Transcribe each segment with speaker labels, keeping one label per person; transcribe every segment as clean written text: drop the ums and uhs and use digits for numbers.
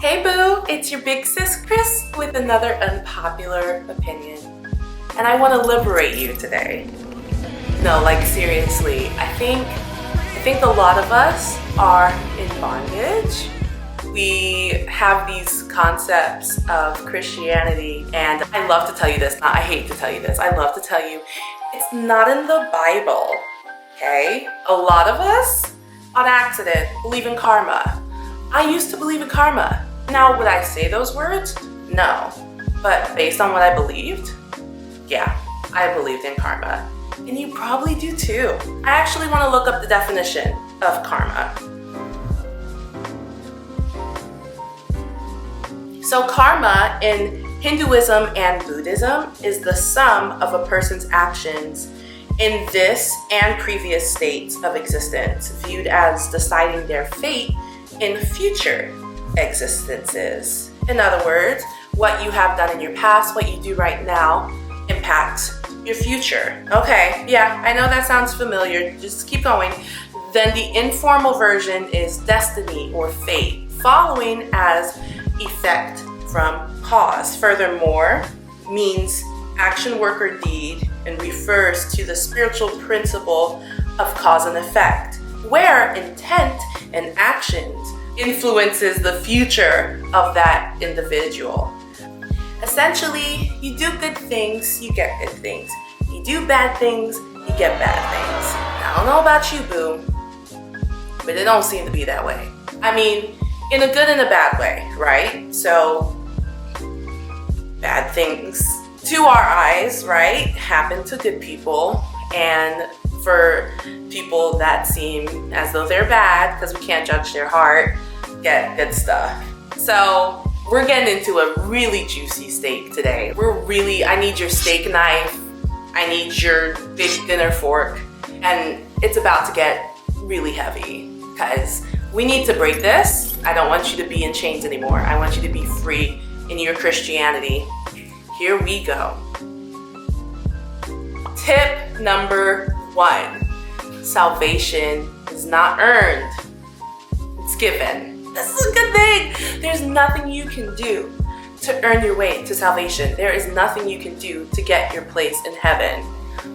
Speaker 1: Hey boo, it's your big sis Chris with another unpopular opinion. And I want to liberate you today. No, like seriously, I think a lot of us are in bondage. We have these concepts of Christianity, and I love to tell you this, I hate to tell you this, I love to tell you, it's not in the Bible, okay? A lot of us, on accident, believe in karma. I used to believe in karma. Now, would I say those words? No. But based on what I believed, yeah, I believed in karma. And you probably do too. I actually want to look up the definition of karma. So karma in Hinduism and Buddhism is the sum of a person's actions in this and previous states of existence, viewed as deciding their fate in future existences. In other words, what you have done in your past, what you do right now, impacts your future. Okay, yeah, I know that sounds familiar. Just keep going. Then the informal version is destiny or fate, following as effect from cause. Furthermore, means action, work, or deed, and refers to the spiritual principle of cause and effect, where intent and actions influences the future of that individual. Essentially, you do good things, you get good things. You do bad things, you get bad things. I don't know about you, boo, but it don't seem to be that way. I mean, in a good and a bad way, right? So, bad things to our eyes, right, happen to good people, and for people that seem as though they're bad, because we can't judge their heart, get good stuff. So we're getting into a really juicy steak today. I need your steak knife, I need your big dinner fork, and it's about to get really heavy, because we need to break this. I don't want you to be in chains anymore. I want you to be free in your Christianity. Here we go. Tip number 1. Salvation is not earned. It's given. This is a good thing. There's nothing you can do to earn your way to salvation. There is nothing you can do to get your place in heaven.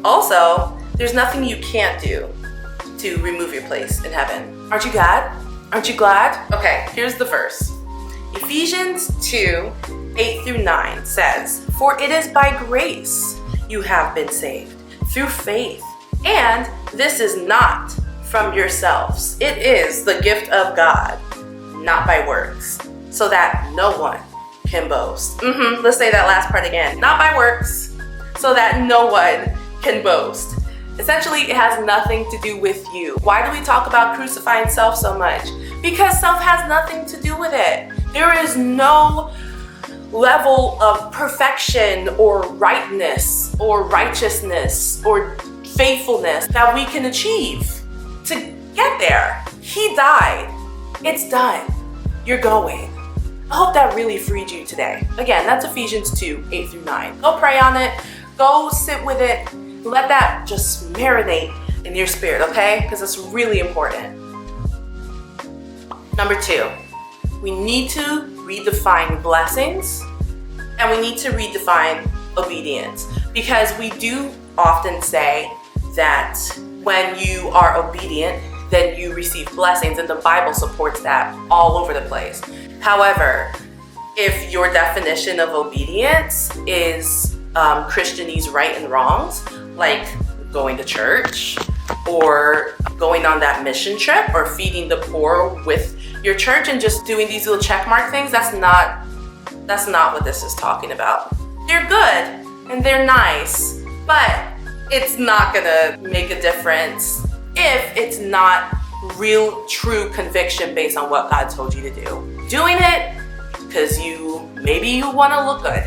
Speaker 1: Also, there's nothing you can't do to remove your place in heaven. Aren't you glad? Aren't you glad? Okay, here's the verse. Ephesians 2, 8 through 9 says, "For it is by grace you have been saved, through faith. And this is not from yourselves. It is the gift of God, not by works, so that no one can boast." Let's say that last part again. Not by works, so that no one can boast. Essentially, it has nothing to do with you. Why do we talk about crucifying self so much? Because self has nothing to do with it. There is no level of perfection or rightness or righteousness or faithfulness that we can achieve to get there. He died. It's done. You're going. I hope that really freed you today. Again, that's Ephesians 2, 8 through 9. Go pray on it. Go sit with it. Let that just marinate in your spirit, okay? Because it's really important. Number 2, we need to redefine blessings, and we need to redefine obedience, because we do often say that when you are obedient, then you receive blessings, and the Bible supports that all over the place. However, if your definition of obedience is Christianize right and wrongs, like going to church or going on that mission trip or feeding the poor with your church and just doing these little checkmark things, that's not what this is talking about. They're good and they're nice, but it's not gonna make a difference if it's not real, true conviction based on what God told you to do. Doing it because maybe you wanna look good.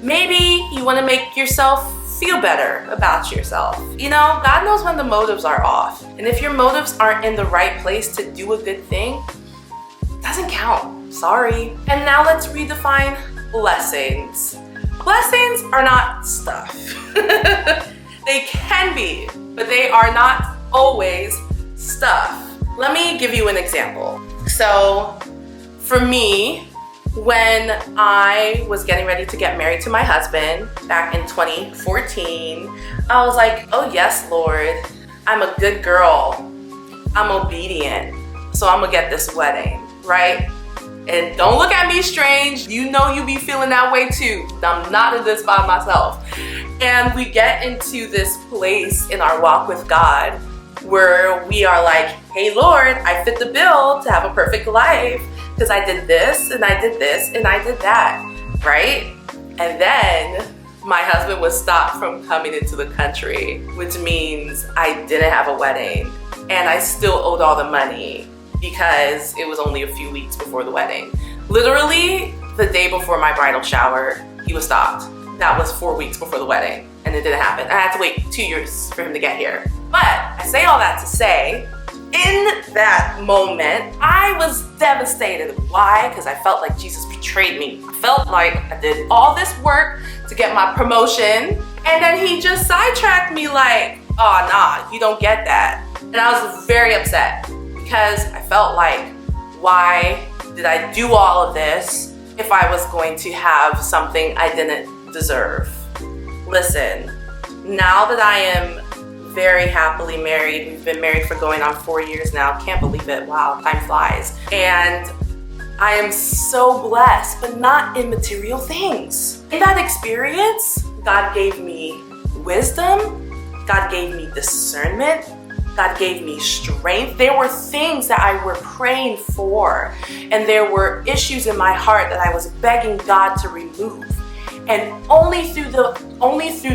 Speaker 1: Maybe you wanna make yourself feel better about yourself. You know, God knows when the motives are off. And if your motives aren't in the right place to do a good thing, it doesn't count. Sorry. And now let's redefine blessings. Blessings are not stuff. They can be, but they are not always stuff. Let me give you an example. So for me, when I was getting ready to get married to my husband back in 2014, I was like, oh yes, Lord, I'm a good girl. I'm obedient. So I'm gonna get this wedding, right? And don't look at me strange. You know you be feeling that way too. I'm not in this by myself. And we get into this place in our walk with God where we are like, hey Lord, I fit the bill to have a perfect life because I did this and I did this and I did that, right? And then my husband was stopped from coming into the country, which means I didn't have a wedding and I still owed all the money because it was only a few weeks before the wedding. Literally the day before my bridal shower, he was stopped. That was 4 weeks before the wedding and it didn't happen. I had to wait 2 years for him to get here. But I say all that to say, in that moment, I was devastated. Why? Because I felt like Jesus betrayed me. I felt like I did all this work to get my promotion, and then he just sidetracked me like, oh nah, you don't get that. And I was very upset because I felt like, why did I do all of this if I was going to have something I didn't deserve? Listen, now that I am very happily married. We've been married for going on 4 years now. Can't believe it. Wow, time flies. And I am so blessed, but not in material things. In that experience, God gave me wisdom. God gave me discernment. God gave me strength. There were things that I were praying for, and there were issues in my heart that I was begging God to remove. And only through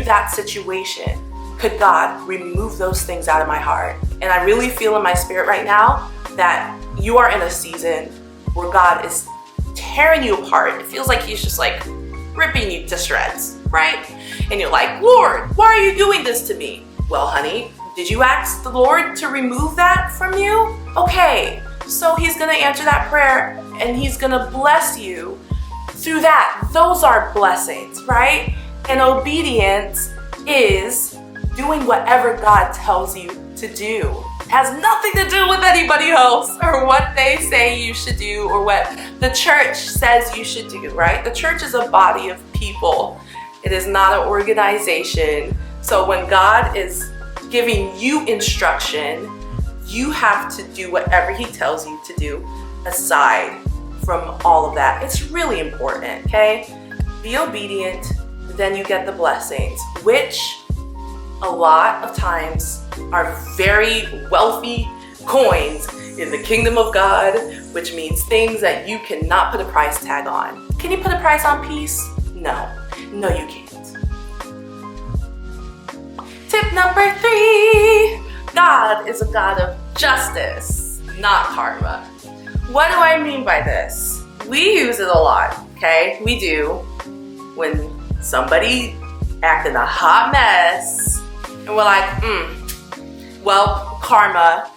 Speaker 1: that situation could God remove those things out of my heart. And I really feel in my spirit right now that you are in a season where God is tearing you apart. It feels like he's just like ripping you to shreds, right? And you're like, Lord, why are you doing this to me? Well, honey, did you ask the Lord to remove that from you? Okay, so he's gonna answer that prayer and he's gonna bless you through that. Those are blessings, right? And obedience is doing whatever God tells you to do. It has nothing to do with anybody else or what they say you should do or what the church says you should do, right? The church is a body of people. It is not an organization. So when God is giving you instruction, you have to do whatever he tells you to do aside from all of that. It's really important, okay? Be obedient, then you get the blessings, which a lot of times are very wealthy coins in the kingdom of God, which means things that you cannot put a price tag on. Can you put a price on peace? No, you can't. Tip number 3, God is a God of justice, not karma. What do I mean by this? We use it a lot, okay? We do. When somebody acting a hot mess, and we're like, well, karma.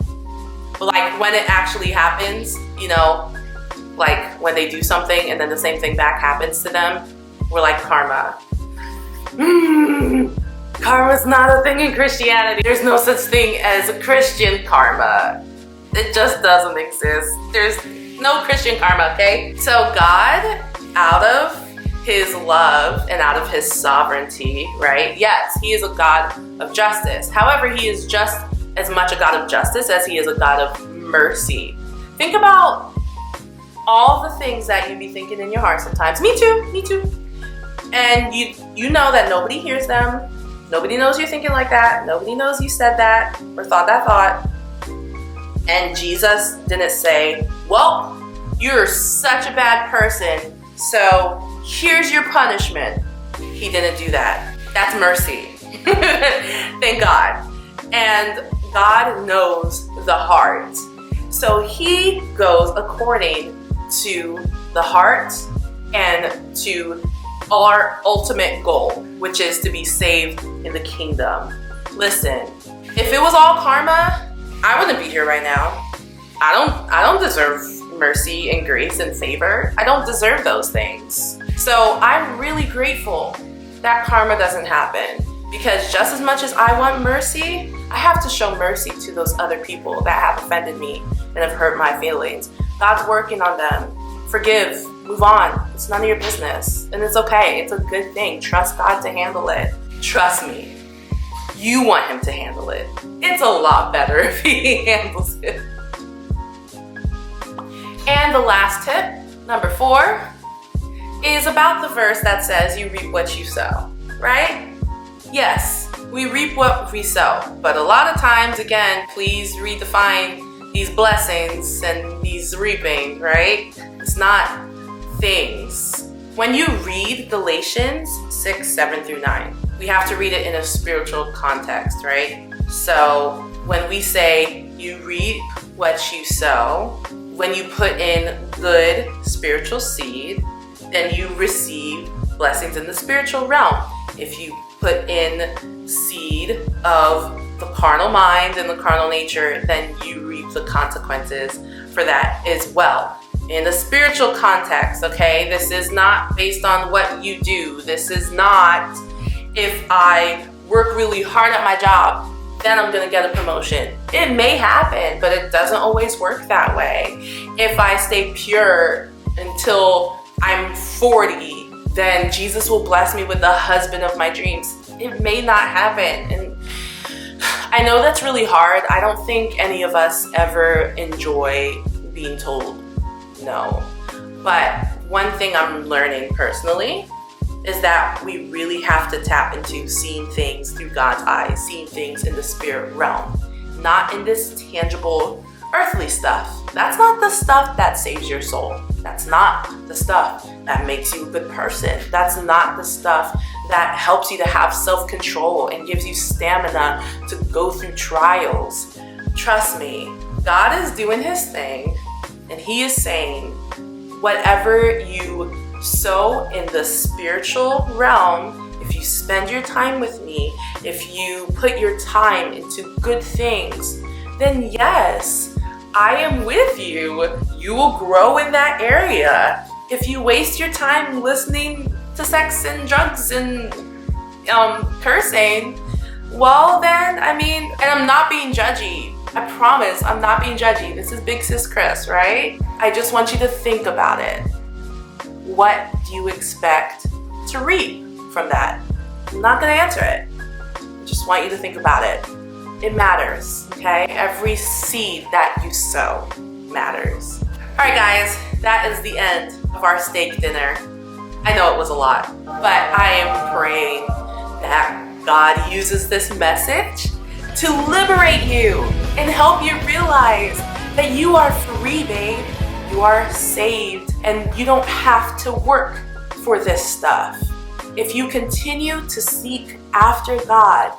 Speaker 1: Like when it actually happens, you know, like when they do something and then the same thing back happens to them, we're like, karma. Karma's not a thing in Christianity. There's no such thing as a Christian karma. It just doesn't exist. There's no Christian karma, okay? So God, out of his love and out of his sovereignty, right? Yes, he is a God of justice. However, he is just as much a God of justice as he is a God of mercy. Think about all the things that you be thinking in your heart sometimes. Me too. And you know that nobody hears them. Nobody knows you're thinking like that. Nobody knows you said that or thought that thought. And Jesus didn't say, well, you're such a bad person, so here's your punishment. He didn't do that. That's mercy. Thank God. And God knows the heart. So he goes according to the heart and to our ultimate goal, which is to be saved in the kingdom. Listen, if it was all karma, I wouldn't be here right now. I don't deserve mercy and grace and favor. I don't deserve those things. So I'm really grateful that karma doesn't happen, because just as much as I want mercy, I have to show mercy to those other people that have offended me and have hurt my feelings. God's working on them. Forgive, move on. It's none of your business. And it's okay. It's a good thing. Trust God to handle it. Trust me. You want him to handle it. It's a lot better if he handles it. And the last tip, number 4, is about the verse that says you reap what you sow, right? Yes, we reap what we sow. But a lot of times, again, please redefine these blessings and these reaping, right? It's not things. When you read Galatians 6:7-9, we have to read it in a spiritual context, right? So when we say you reap what you sow, when you put in good spiritual seed, then you receive blessings in the spiritual realm. If you put in seed of the carnal mind and the carnal nature, then you reap the consequences for that as well. In the spiritual context, okay, this is not based on what you do. This is not if I work really hard at my job, then I'm gonna get a promotion. It may happen, but it doesn't always work that way. If I stay pure until I'm 40, then Jesus will bless me with the husband of my dreams. It may not happen. And I know that's really hard. I don't think any of us ever enjoy being told no. But one thing I'm learning personally is that we really have to tap into seeing things through God's eyes, seeing things in the spirit realm, not in this tangible earthly stuff. That's not the stuff that saves your soul. That's not the stuff that makes you a good person. That's not the stuff that helps you to have self-control and gives you stamina to go through trials. Trust me, God is doing his thing, and he is saying, whatever you sow in the spiritual realm, if you spend your time with me, if you put your time into good things, then yes, I am with you. You will grow in that area. If you waste your time listening to sex and drugs and cursing, well then, and I'm not being judgy. I promise I'm not being judgy. This is Big Sis Chris, right? I just want you to think about it. What do you expect to reap from that? I'm not gonna answer it. I just want you to think about it. It matters, okay? Every seed that you sow matters. All right, guys, that is the end of our steak dinner. I know it was a lot, but I am praying that God uses this message to liberate you and help you realize that you are free, babe. You are saved, and you don't have to work for this stuff. If you continue to seek after God,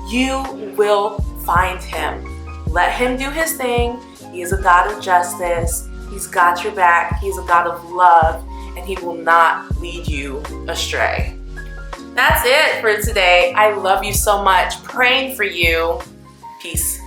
Speaker 1: you will find him. Let him do his thing. He is a God of justice. He's got your back. He's a God of love, and he will not lead you astray. That's it for today. I love you so much. Praying for you. Peace.